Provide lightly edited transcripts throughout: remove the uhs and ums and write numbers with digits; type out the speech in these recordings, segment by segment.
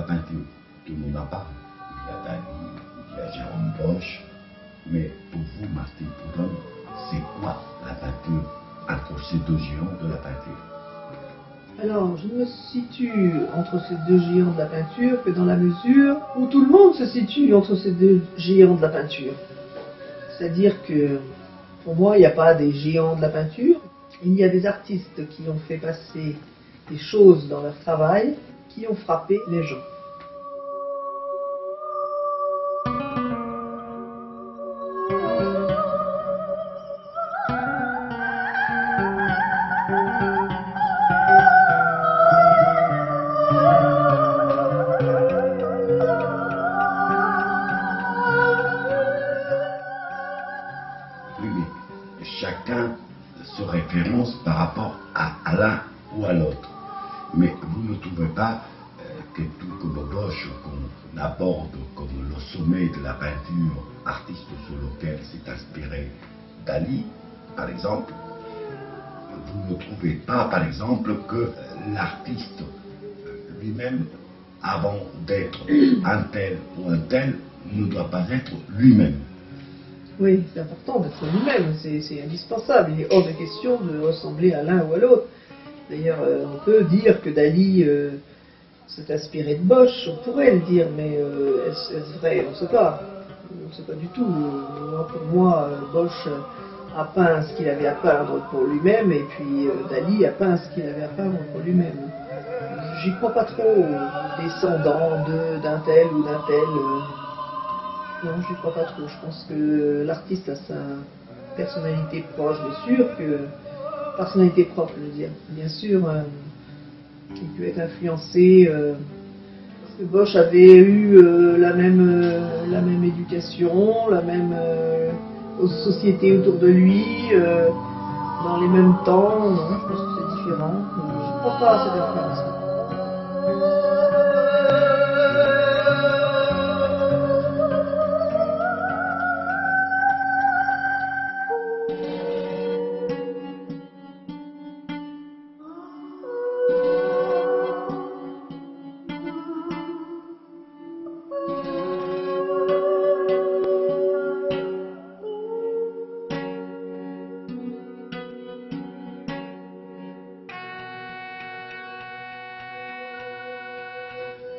la peinture. Tout le monde en parle. Il y a Dali, il y a Jérôme Bosch. Mais pour vous, Martin Prudhomme, c'est quoi la peinture entre ces deux géants de la peinture? Alors, je me situe entre ces deux géants de la peinture que dans la mesure où tout le monde se situe entre ces deux géants de la peinture. C'est-à-dire que, pour moi, il n'y a pas des géants de la peinture. Il y a des artistes qui ont fait passer des choses dans leur travail qui ont frappé les gens. Chacun se référence par rapport à l'un ou à l'autre. Mais vous ne trouvez pas que tout comme Bosch, qu'on aborde comme le sommet de la peinture, artiste sur lequel s'est inspiré Dali, par exemple, vous ne trouvez pas, par exemple, que l'artiste lui-même, avant d'être un tel ou un tel, ne doit pas être lui-même? Oui, c'est important d'être lui-même, c'est indispensable. Il est hors de question de ressembler à l'un ou à l'autre. D'ailleurs, on peut dire que Dali s'est inspiré de Bosch, on pourrait le dire, mais est-ce vrai? On ne sait pas. On ne sait pas du tout. Pour moi, Bosch a peint ce qu'il avait à peindre pour lui-même, et puis Dali a peint ce qu'il avait à peindre pour lui-même. J'y crois pas trop aux descendants d'un tel ou d'un tel. Non, je ne crois pas trop. Je pense que l'artiste a sa personnalité proche, bien sûr, personnalité propre, je veux dire. Bien sûr, il peut être influencé. Parce que Bosch avait eu la même éducation, la même société autour de lui, dans les mêmes temps. Non, je pense que c'est différent. Je ne crois pas à cette influence.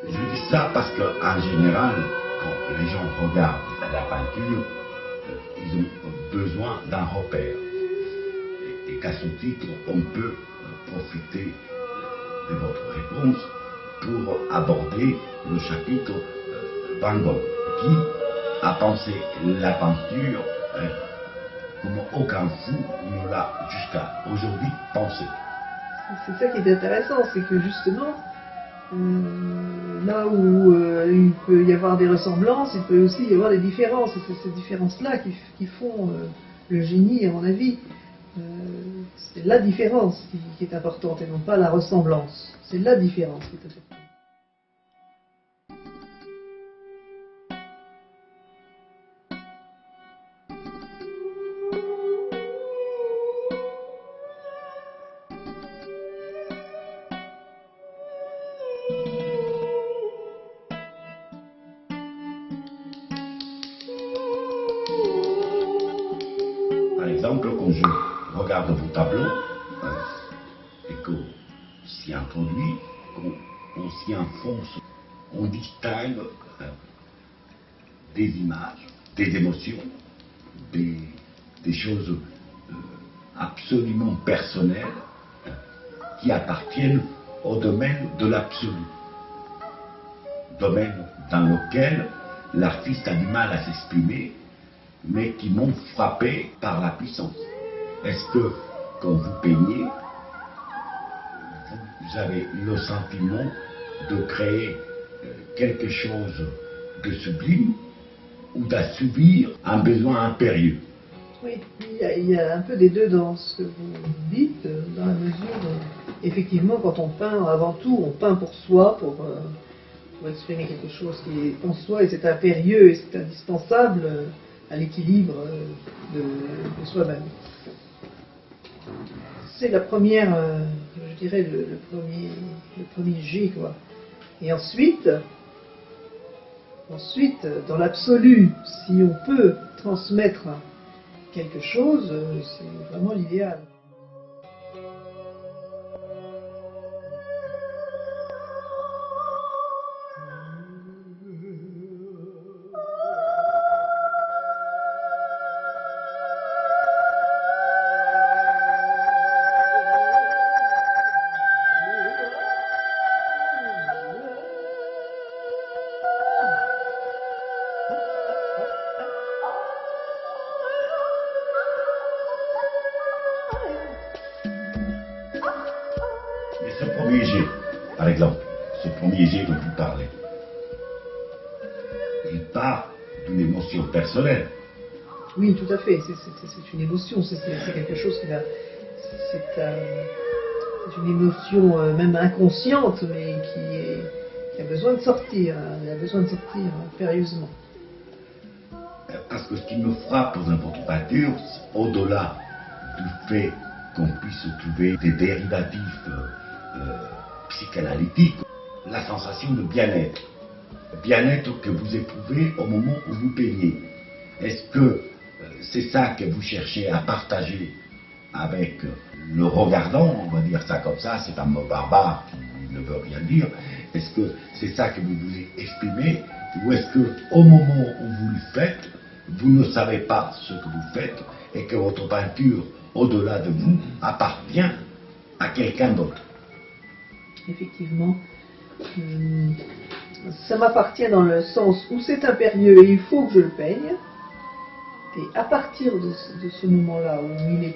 Je dis ça parce qu'en général, quand les gens regardent la peinture, ils ont besoin d'un repère. Et qu'à ce titre, on peut profiter de votre réponse pour aborder le chapitre Van Gogh, qui a pensé la peinture comme aucun fou ne l'a jusqu'à aujourd'hui pensé. C'est ça qui est intéressant, c'est que justement, là où il peut y avoir des ressemblances, il peut aussi y avoir des différences. Et c'est ces différences-là qui font le génie, à mon avis. C'est la différence qui est importante et non pas la ressemblance. C'est la différence qui est importante. Par exemple, quand je regarde vos tableaux et qu'on s'y introduit, qu'on s'y enfonce, on distingue des images, des émotions, des choses absolument personnelles qui appartiennent au domaine de l'absolu, domaine dans lequel l'artiste a du mal à s'exprimer, mais qui m'ont frappé par la puissance. Est-ce que, quand vous peignez, vous avez le sentiment de créer quelque chose de sublime ou d'assouvir un besoin impérieux? Oui, il y a un peu des deux dans ce que vous dites, dans la mesure où, effectivement, quand on peint, avant tout, on peint pour soi, pour exprimer quelque chose qui est en soi, et c'est impérieux et c'est indispensable à l'équilibre de soi-même. C'est la première, je dirais, le premier jet, quoi. Et ensuite, dans l'absolu, si on peut transmettre quelque chose, c'est vraiment l'idéal. Mais ce premier jet, par exemple, ce premier jet dont vous parlez, il part d'une émotion personnelle. Oui, tout à fait. C'est une émotion. C'est quelque chose qui va. C'est une émotion même inconsciente, mais qui a besoin de sortir. Elle a besoin de sortir impérieusement. Parce que ce qui me frappe dans votre peinture, au-delà du fait qu'on puisse trouver des dérivatifs psychanalytiques, la sensation de bien-être. Bien-être que vous éprouvez au moment où vous peignez. Est-ce que c'est ça que vous cherchez à partager avec le regardant, on va dire ça comme ça, c'est un mot barbare qui ne veut rien dire. Est-ce que c'est ça que vous voulez exprimer, ou est-ce que au moment où vous le faites, vous ne savez pas ce que vous faites et que votre peinture, au-delà de vous, appartient à quelqu'un d'autre? Effectivement, ça m'appartient dans le sens où c'est impérieux et il faut que je le peigne. Et à partir de ce moment-là où il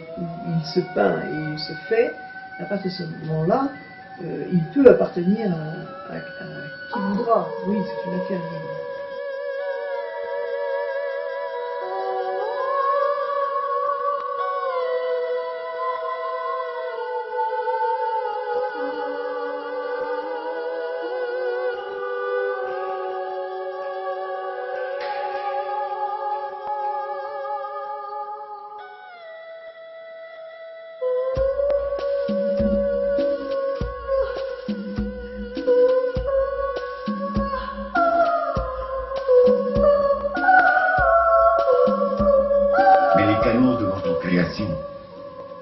se peint et il se fait, à partir de ce moment-là, il peut appartenir à qui voudra. Oui, c'est une affaire libre.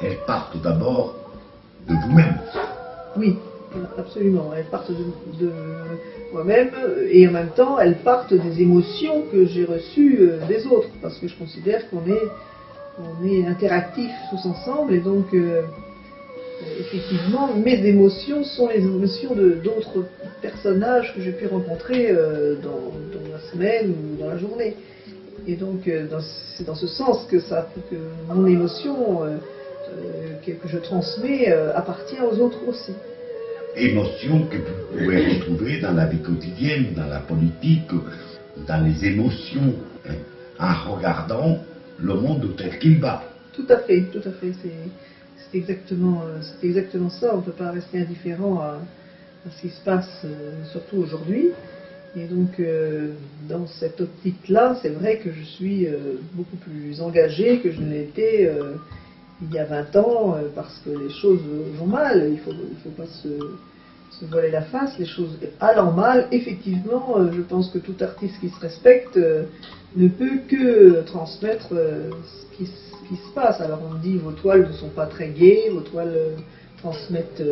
Elles partent d'abord de vous-même. Oui, absolument. Elles partent de moi-même et en même temps, elles partent des émotions que j'ai reçues des autres, parce que je considère qu'on est interactifs tous ensemble et donc effectivement, mes émotions sont les émotions d'autres personnages que j'ai pu rencontrer dans la semaine ou dans la journée. Et donc, c'est dans ce sens que mon émotion que je transmets appartient aux autres aussi. Émotion que vous pouvez retrouver dans la vie quotidienne, dans la politique, dans les émotions, hein, en regardant le monde tel qu'il va. Tout à fait, tout à fait. C'est exactement ça. On ne peut pas rester indifférent à ce qui se passe, surtout aujourd'hui. Et donc, dans cette optique-là, c'est vrai que je suis beaucoup plus engagée que je ne l'étais il y a 20 ans, parce que les choses vont mal. Il faut pas se voiler la face. Les choses allant mal, effectivement, je pense que tout artiste qui se respecte ne peut que transmettre ce qui se passe. Alors on me dit, vos toiles ne sont pas très gaies, vos toiles transmettent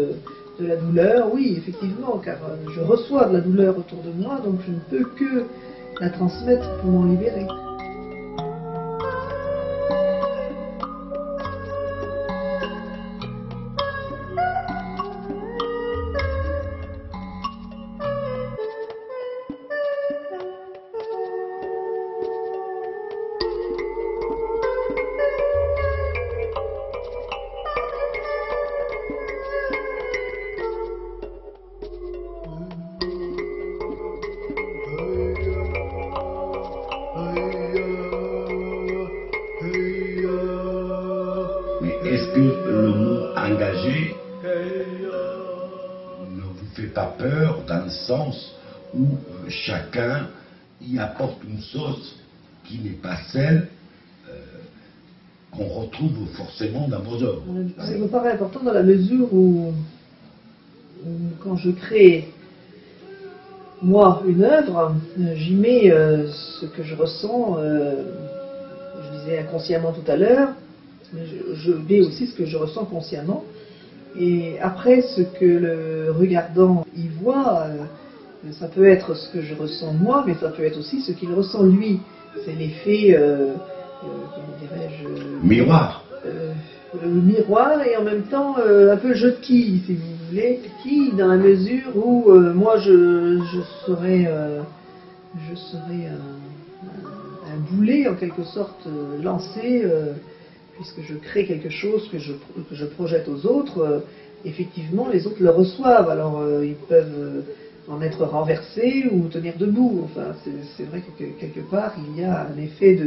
de la douleur, oui, effectivement, car je reçois de la douleur autour de moi, donc je ne peux que la transmettre pour m'en libérer. Est-ce que le mot engagé ne vous fait pas peur dans le sens où chacun y apporte une sauce qui n'est pas celle qu'on retrouve forcément dans vos œuvres? Ça me paraît important dans la mesure où quand je crée moi une œuvre, j'y mets ce que je ressens, je disais inconsciemment tout à l'heure, je mets aussi ce que je ressens consciemment. Et après, ce que le regardant y voit, ça peut être ce que je ressens moi, mais ça peut être aussi ce qu'il ressent lui. C'est l'effet, comment dirais-je... Miroir. Le miroir et en même temps un peu le jeu de quilles, si vous voulez. Quilles dans la mesure où moi je serais un boulet en quelque sorte lancé, puisque je crée quelque chose que je projette aux autres. Effectivement, les autres le reçoivent. Alors ils peuvent en être renversés ou tenir debout. Enfin, c'est vrai que quelque part il y a un effet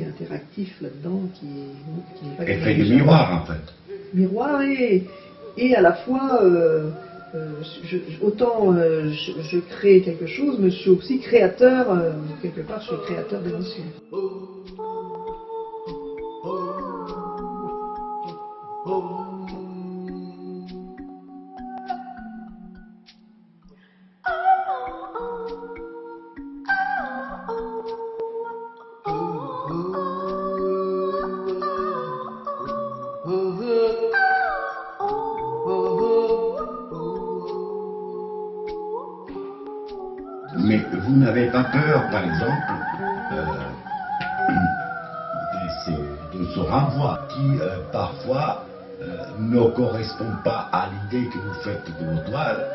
interactif là-dedans qui n'est pas effet de miroir en fait. Miroir et à la fois autant je crée quelque chose, mais je suis aussi créateur, quelque part je suis créateur d'émotions. Mais vous n'avez pas peur, par exemple, de ce renvoi qui, parfois, ne correspond pas à l'idée que vous faites de vos toiles,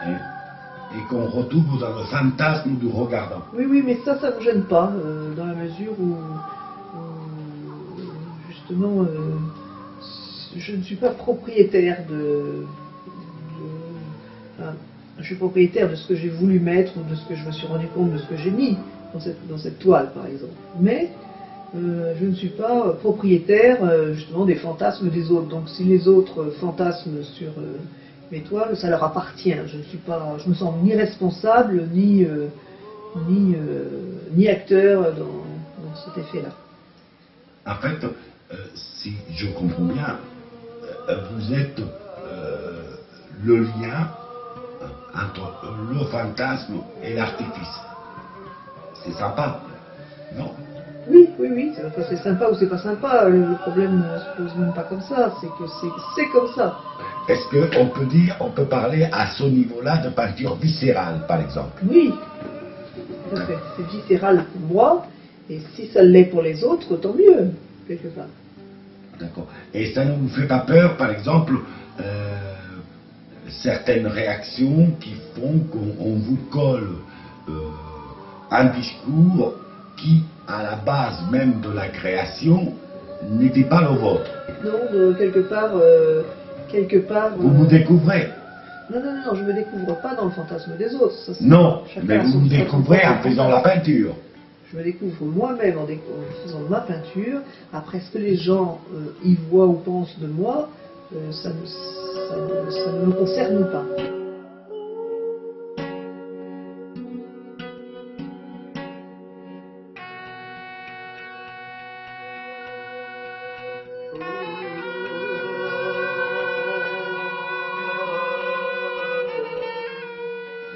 et qu'on retrouve dans le fantasme du regardant. Oui, mais ça ne me gêne pas, dans la mesure où justement, je ne suis pas propriétaire je suis propriétaire de ce que j'ai voulu mettre ou de ce que je me suis rendu compte de ce que j'ai mis dans cette toile, par exemple. Mais je ne suis pas propriétaire justement des fantasmes des autres. Donc si les autres fantasment sur mes toiles, ça leur appartient. Je me sens ni responsable ni acteur dans cet effet-là. En fait, si je comprends bien, vous êtes le lien entre le fantasme et l'artifice. C'est sympa, non? Oui, c'est sympa ou c'est pas sympa, le problème ne se pose même pas comme ça, c'est que c'est comme ça. Est-ce qu'on peut parler à ce niveau-là de peinture viscérale, par exemple? Oui, tout à fait. C'est viscéral pour moi, et si ça l'est pour les autres, tant mieux, quelque part. D'accord. Et ça ne vous fait pas peur, par exemple, certaines réactions qui font qu'on vous colle un discours qui, à la base même de la création, n'était pas le vôtre? Non, quelque part... Vous découvrez? Non, je ne me découvre pas dans le fantasme des autres. Ça, non, mais vous vous découvrez en faisant la peinture. Je me découvre moi-même en faisant ma peinture. Après, ce que les gens y voient ou pensent de moi, ça ne me concerne pas.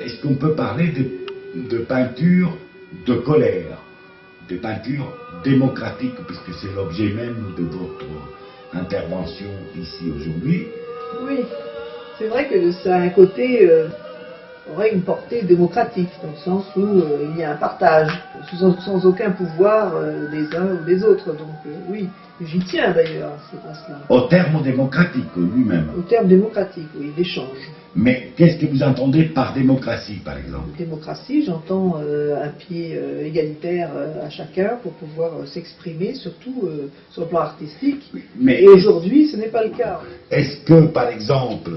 Est-ce qu'on peut parler de peinture de colère, de peinture démocratique, puisque c'est l'objet même de votre intervention ici aujourd'hui? Oui, c'est vrai que ça a un côté, aurait une portée démocratique, dans le sens où il y a un partage, sans aucun pouvoir des uns ou des autres. Donc oui, j'y tiens d'ailleurs à cela. Au terme démocratique lui-même. Au terme démocratique, oui, d'échange. Mais qu'est-ce que vous entendez par démocratie, par exemple? Démocratie, j'entends un pied égalitaire à chacun pour pouvoir s'exprimer, surtout sur le plan artistique. Mais et aujourd'hui, ce n'est pas le cas. Est-ce que, par exemple,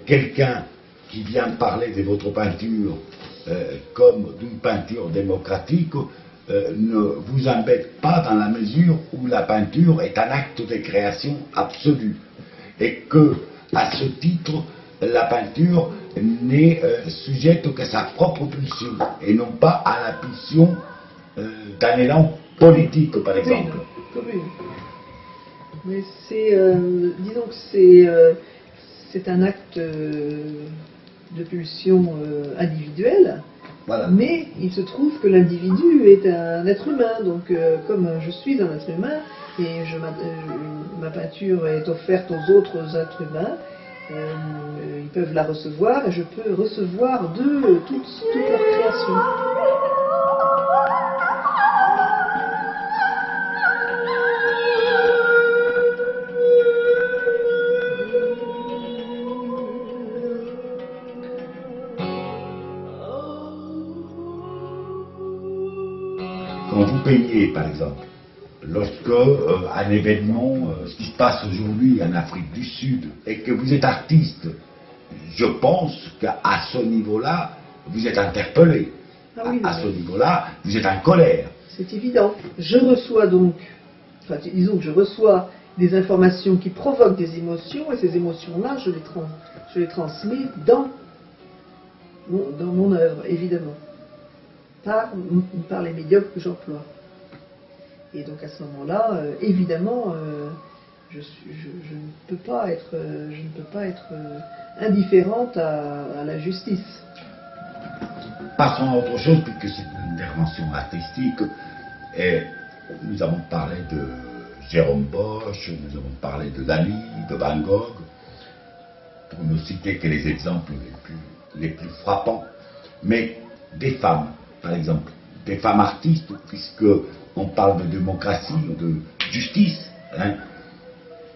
quelqu'un qui vient parler de votre peinture comme d'une peinture démocratique ne vous embête pas dans la mesure où la peinture est un acte de création absolu et que, à ce titre, la peinture n'est sujette qu'à sa propre pulsion et non pas à la pulsion d'un élan politique, par exemple. Oui. Mais disons que c'est un acte de pulsions individuelles. Voilà. Mais il se trouve que l'individu est un être humain, donc comme je suis un être humain, et ma peinture est offerte aux autres êtres humains, ils peuvent la recevoir, et je peux recevoir d'eux toute leur création. Quand vous peignez, par exemple, lorsque un événement, ce qui se passe aujourd'hui en Afrique du Sud, et que vous êtes artiste, je pense qu'à ce niveau-là, vous êtes interpellé. Ah oui, à ce niveau-là, vous êtes en colère. C'est évident. Je reçois donc, enfin disons que je reçois des informations qui provoquent des émotions, et ces émotions-là, je les transmets dans mon œuvre, évidemment, par les médiums que j'emploie. Et donc à ce moment-là, évidemment, je ne peux pas être indifférente à la justice. Passons à autre chose, puisque c'est une intervention artistique, et nous avons parlé de Jérôme Bosch, nous avons parlé de Dali, de Van Gogh, pour ne citer que les exemples les plus frappants, mais des femmes, par exemple, des femmes artistes, puisque on parle de démocratie, de justice, hein.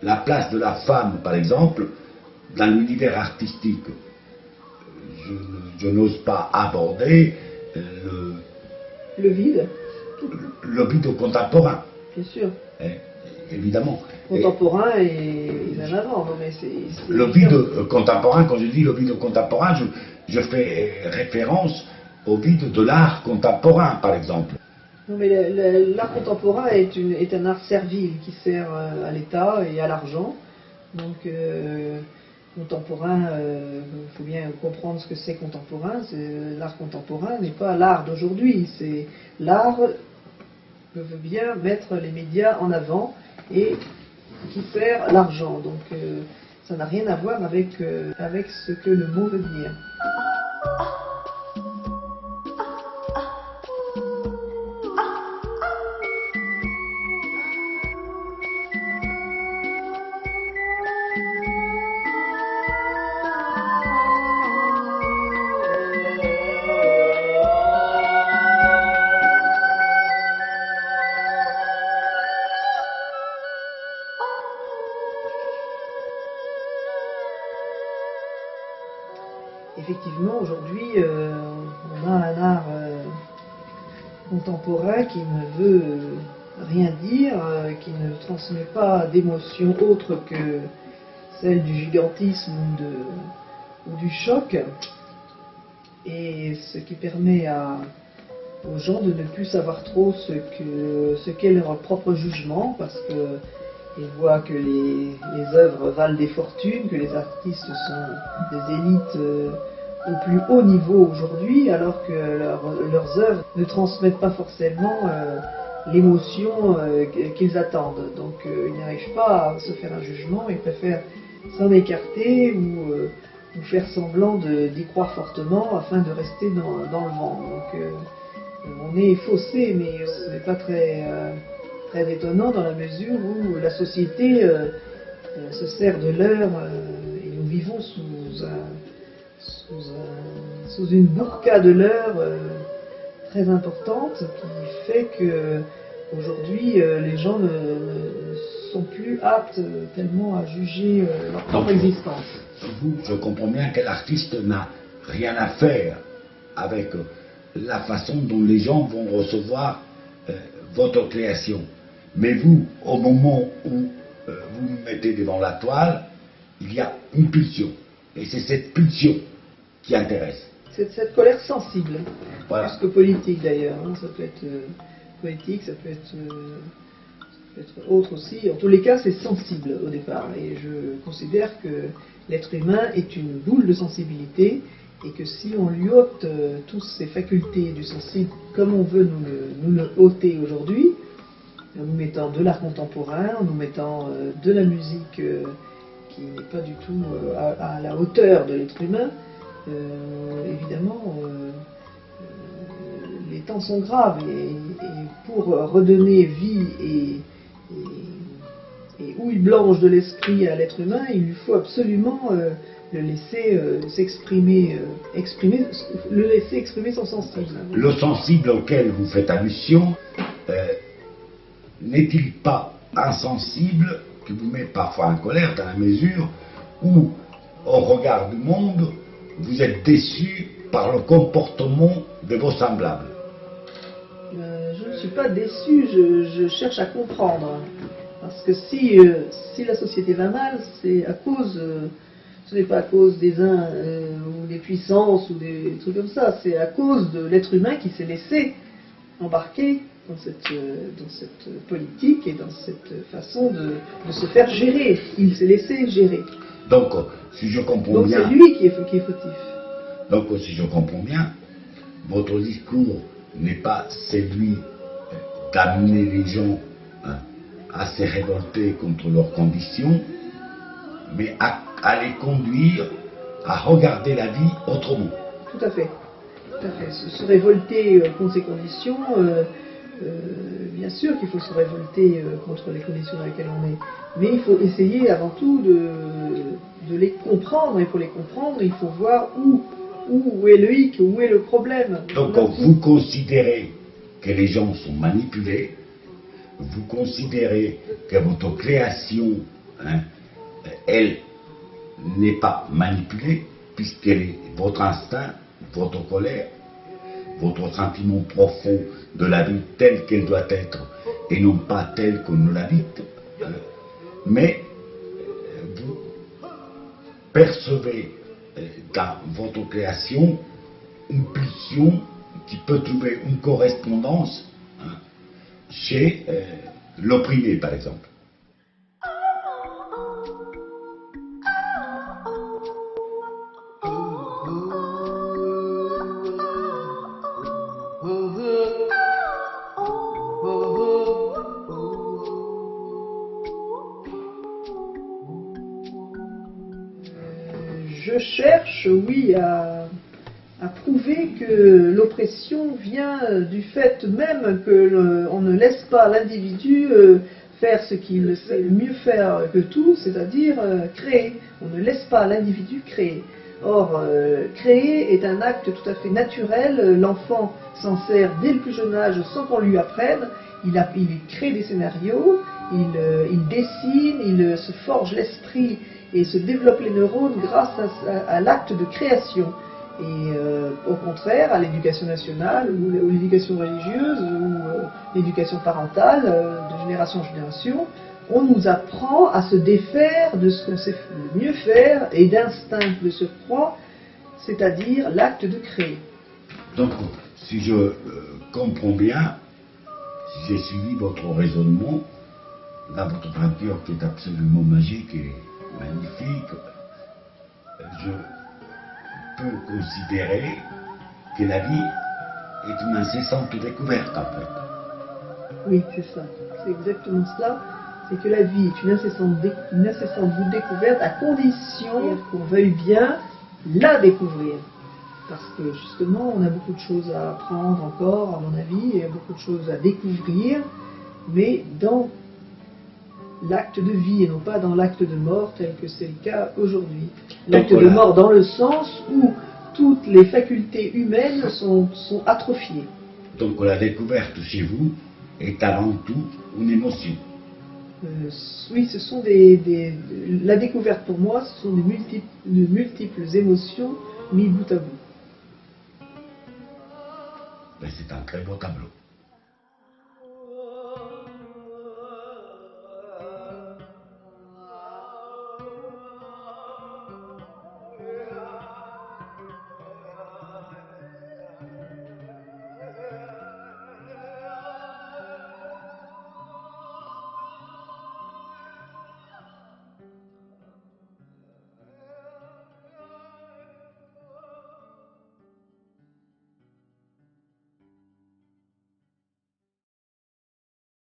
La place de la femme, par exemple, dans l'univers artistique, je n'ose pas aborder le vide. Le vide contemporain. Bien sûr. Évidemment. Contemporain et même avant. Non, mais c'est le vide contemporain, quand je dis le vide contemporain, je fais référence au vide de l'art contemporain, par exemple. Non, mais l'art contemporain est un art servile qui sert à l'État et à l'argent. Donc, contemporain, il faut bien comprendre ce que c'est contemporain. L'art contemporain n'est pas l'art d'aujourd'hui, c'est l'art que veut bien mettre les médias en avant et qui sert l'argent. Donc, ça n'a rien à voir avec ce que le mot veut dire. Effectivement, aujourd'hui, on a un art contemporain qui ne veut rien dire, qui ne transmet pas d'émotions autres que celle du gigantisme ou du choc, et ce qui permet aux gens de ne plus savoir trop ce qu'est leur propre jugement, parce qu'ils voient que les œuvres valent des fortunes, que les artistes sont des élites au plus haut niveau aujourd'hui, alors que leurs œuvres ne transmettent pas forcément l'émotion qu'ils attendent. Donc ils n'arrivent pas à se faire un jugement, ils préfèrent s'en écarter ou faire semblant d'y croire fortement afin de rester dans le vent. Donc on est faussé, mais ce n'est pas très étonnant dans la mesure où la société se sert de l'heure et nous vivons sous une burqa de l'heure très importante qui fait que aujourd'hui les gens ne sont plus aptes tellement à juger leur propre existence. Vous, je comprends bien que l'artiste n'a rien à faire avec la façon dont les gens vont recevoir votre création. Mais vous, au moment où vous vous mettez devant la toile, il y a une pulsion. Et c'est cette pulsion qui intéresse. C'est cette colère sensible, voilà. Plus que politique d'ailleurs. Hein. Ça peut être politique, ça peut être autre aussi. En tous les cas, c'est sensible au départ. Et je considère que l'être humain est une boule de sensibilité et que si on lui ôte toutes ses facultés du sensible comme on veut nous le ôter aujourd'hui, en nous mettant de l'art contemporain, en nous mettant de la musique qui n'est pas du tout à la hauteur de l'être humain, évidemment, les temps sont graves et pour redonner vie et houille blanche de l'esprit à l'être humain, il lui faut absolument le laisser s'exprimer, le laisser exprimer son sensible. Le sensible auquel vous faites allusion, n'est-il pas insensible qui vous met parfois en colère dans la mesure où, au regard du monde, vous êtes déçu par le comportement de vos semblables? Je ne suis pas déçu, je cherche à comprendre. Parce que si la société va mal, c'est à cause, ce n'est pas à cause des uns ou des puissances ou des trucs comme ça, c'est à cause de l'être humain qui s'est laissé embarquer dans cette politique et dans cette façon de se faire gérer. Il s'est laissé gérer. Donc, si je comprends bien... Donc c'est lui qui est fautif. Donc, si je comprends bien, votre discours n'est pas celui d'amener les gens à se révolter contre leurs conditions, mais à les conduire à regarder la vie autrement. Tout à fait. Tout à fait. Se révolter contre ces conditions, bien sûr qu'il faut se révolter contre les conditions dans lesquelles on est, mais il faut essayer avant tout de les comprendre, et pour les comprendre, il faut voir où est le hic, où est le problème. Donc vous considérez que les gens sont manipulés, vous considérez que votre création, elle n'est pas manipulée, puisqu'elle est votre instinct, votre colère, votre sentiment profond de la vie telle qu'elle doit être, et non pas telle qu'on nous l'habite. Mais vous percevez dans votre création une pulsion qui peut trouver une correspondance chez l'opprimé, par exemple. Je cherche, oui, à prouver que l'oppression vient du fait même qu'on ne laisse pas l'individu faire ce qu'il sait le mieux faire que tout, c'est-à-dire créer. On ne laisse pas l'individu créer. Or, créer est un acte tout à fait naturel. L'enfant s'en sert dès le plus jeune âge sans qu'on lui apprenne. Il crée des scénarios, il dessine, il se forge l'esprit et se développe les neurones grâce à l'acte de création. Et au contraire, à l'éducation nationale, ou l'éducation religieuse, ou l'éducation parentale, de génération en génération, on nous apprend à se défaire de ce qu'on sait le mieux faire et d'instinct de surcroît, c'est-à-dire l'acte de créer. Donc, si je comprends bien, si j'ai suivi votre raisonnement, dans votre peinture qui est absolument magique et magnifique, je peux considérer que la vie est une incessante découverte, en fait. Oui, c'est ça. C'est exactement cela. C'est que la vie est une incessante découverte à condition qu'on veuille bien la découvrir. Parce que justement, on a beaucoup de choses à apprendre encore, à mon avis, et beaucoup de choses à découvrir, mais dans l'acte de vie et non pas dans l'acte de mort tel que c'est le cas aujourd'hui. L'acte de mort dans le sens où toutes les facultés humaines sont atrophiées. Donc la découverte chez vous est avant tout une émotion. Oui, ce sont la découverte pour moi, ce sont de multiples émotions mises bout à bout. Ben, c'est un très beau tableau.